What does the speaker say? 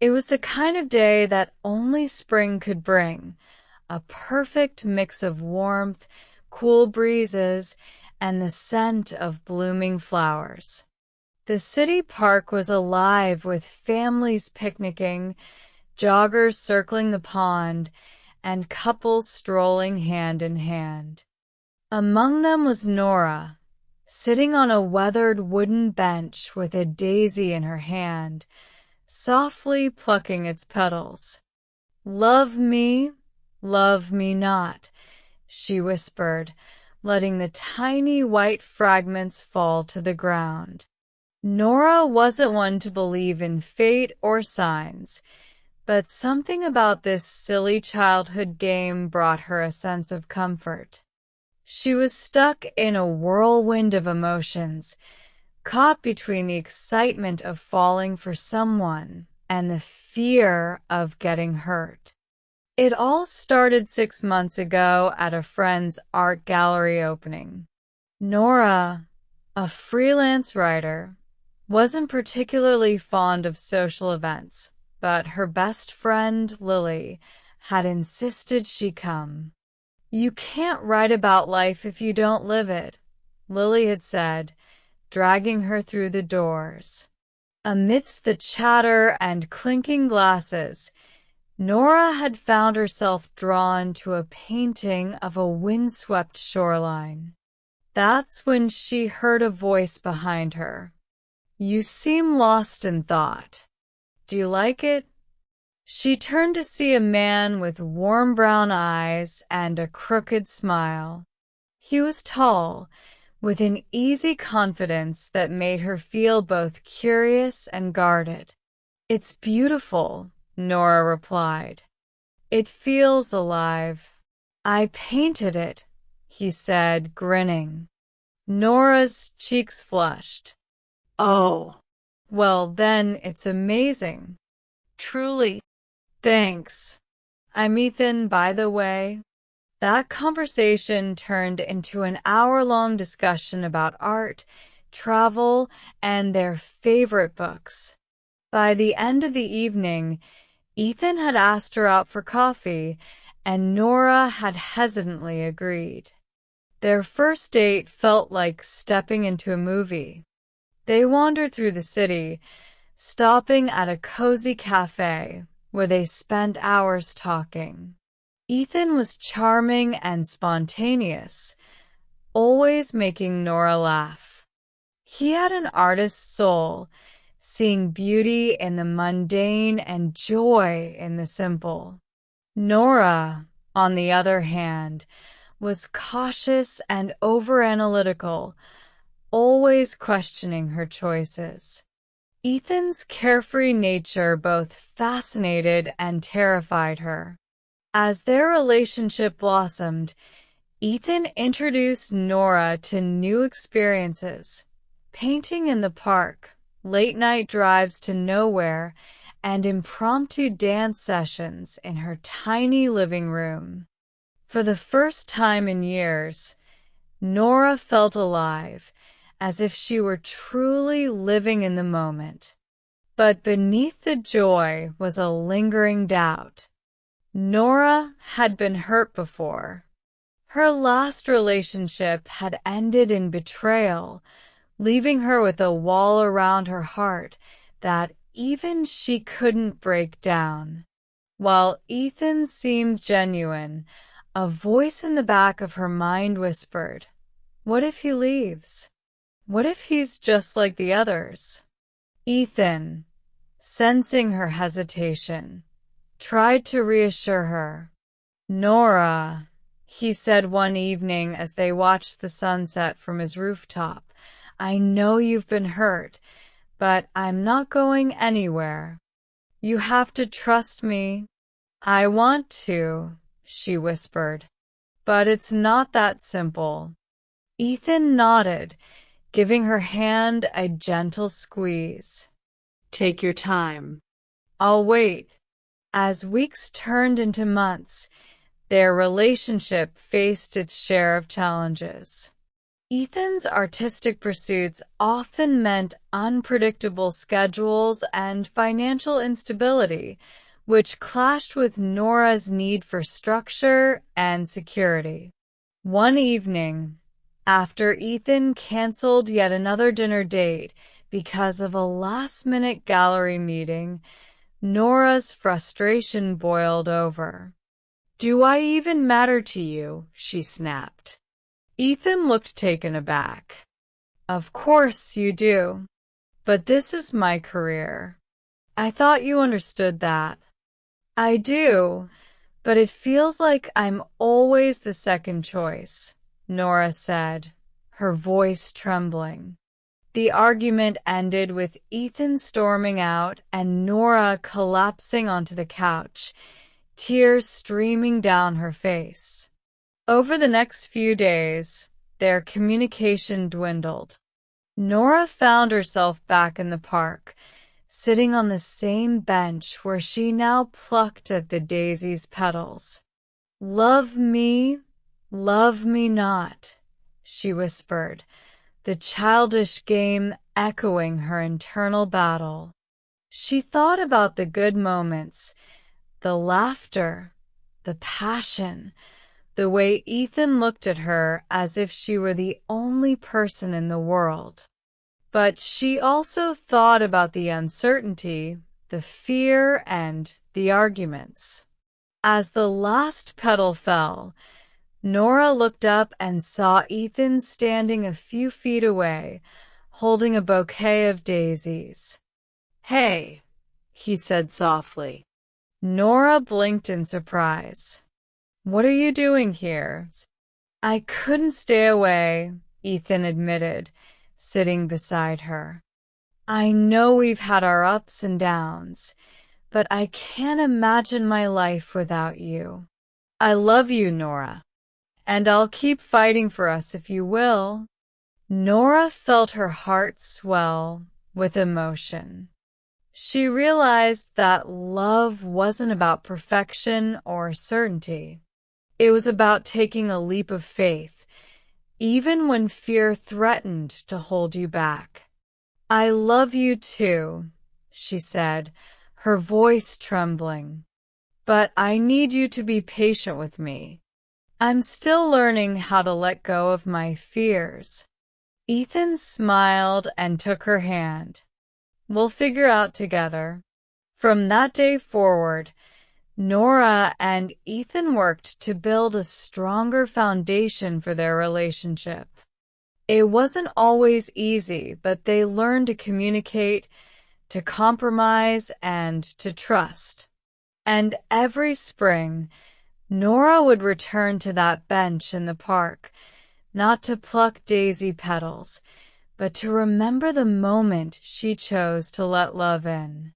It was the kind of day that only spring could bring, a perfect mix of warmth, cool breezes, and the scent of blooming flowers. The city park was alive with families picnicking, joggers circling the pond, and couples strolling hand in hand. Among them was Nora, sitting on a weathered wooden bench with a daisy in her hand, softly plucking its petals. "Love me not," she whispered, letting the tiny white fragments fall to the ground. Nora wasn't one to believe in fate or signs, but something about this silly childhood game brought her a sense of comfort. She was stuck in a whirlwind of emotions, caught between the excitement of falling for someone and the fear of getting hurt. It all started 6 months ago at a friend's art gallery opening. Nora, a freelance writer, wasn't particularly fond of social events, but her best friend, Lily, had insisted she come. "You can't write about life if you don't live it," Lily had said, dragging her through the doors. Amidst the chatter and clinking glasses, Nora had found herself drawn to a painting of a windswept shoreline. That's when she heard a voice behind her. "You seem lost in thought. Do you like it?" She turned to see a man with warm brown eyes and a crooked smile. He was tall, with an easy confidence that made her feel both curious and guarded. "It's beautiful," Nora replied. "It feels alive." "I painted it," he said, grinning. Nora's cheeks flushed. "Oh, well then it's amazing. Truly. Thanks. I'm Ethan, by the way." That conversation turned into an hour-long discussion about art, travel, and their favorite books. By the end of the evening, Ethan had asked her out for coffee, and Nora had hesitantly agreed. Their first date felt like stepping into a movie. They wandered through the city, stopping at a cozy cafe where they spent hours talking. Ethan was charming and spontaneous, always making Nora laugh. He had an artist's soul, seeing beauty in the mundane and joy in the simple. Nora, on the other hand, was cautious and overanalytical, always questioning her choices. Ethan's carefree nature both fascinated and terrified her. As their relationship blossomed, Ethan introduced Nora to new experiences: painting in the park, late-night drives to nowhere, and impromptu dance sessions in her tiny living room. For the first time in years, Nora felt alive, as if she were truly living in the moment. But beneath the joy was a lingering doubt. Nora had been hurt before. Her last relationship had ended in betrayal, leaving her with a wall around her heart that even she couldn't break down. While Ethan seemed genuine, a voice in the back of her mind whispered, "What if he leaves? What if he's just like the others?" Ethan, sensing her hesitation, tried to reassure her. "Nora," he said one evening as they watched the sunset from his rooftop, "I know you've been hurt, but I'm not going anywhere. You have to trust me." "I want to," she whispered, "but it's not that simple." Ethan nodded, giving her hand a gentle squeeze. "Take your time. I'll wait." As weeks turned into months, their relationship faced its share of challenges. Ethan's artistic pursuits often meant unpredictable schedules and financial instability, which clashed with Nora's need for structure and security. One evening, after Ethan canceled yet another dinner date because of a last-minute gallery meeting, Nora's frustration boiled over. "Do I even matter to you?" she snapped. Ethan looked taken aback. "Of course you do. But this is my career. I thought you understood that." "I do, but it feels like I'm always the second choice," Nora said, her voice trembling. The argument ended with Ethan storming out and Nora collapsing onto the couch, tears streaming down her face. Over the next few days, their communication dwindled. Nora found herself back in the park, sitting on the same bench where she now plucked at the daisy's petals. Love me not," she whispered, the childish game echoing her internal battle. She thought about the good moments, the laughter, the passion, the way Ethan looked at her as if she were the only person in the world. But she also thought about the uncertainty, the fear, and the arguments. As the last petal fell, Nora looked up and saw Ethan standing a few feet away, holding a bouquet of daisies. "Hey," he said softly. Nora blinked in surprise. "What are you doing here?" "I couldn't stay away," Ethan admitted, sitting beside her. "I know we've had our ups and downs, but I can't imagine my life without you. I love you, Nora, and I'll keep fighting for us if you will." Nora felt her heart swell with emotion. She realized that love wasn't about perfection or certainty. It was about taking a leap of faith, even when fear threatened to hold you back. "I love you too," she said, her voice trembling. "But I need you to be patient with me. I'm still learning how to let go of my fears." Ethan smiled and took her hand. "We'll figure out together." From that day forward, Nora and Ethan worked to build a stronger foundation for their relationship. It wasn't always easy, but they learned to communicate, to compromise, and to trust. And every spring, Nora would return to that bench in the park, not to pluck daisy petals, but to remember the moment she chose to let love in.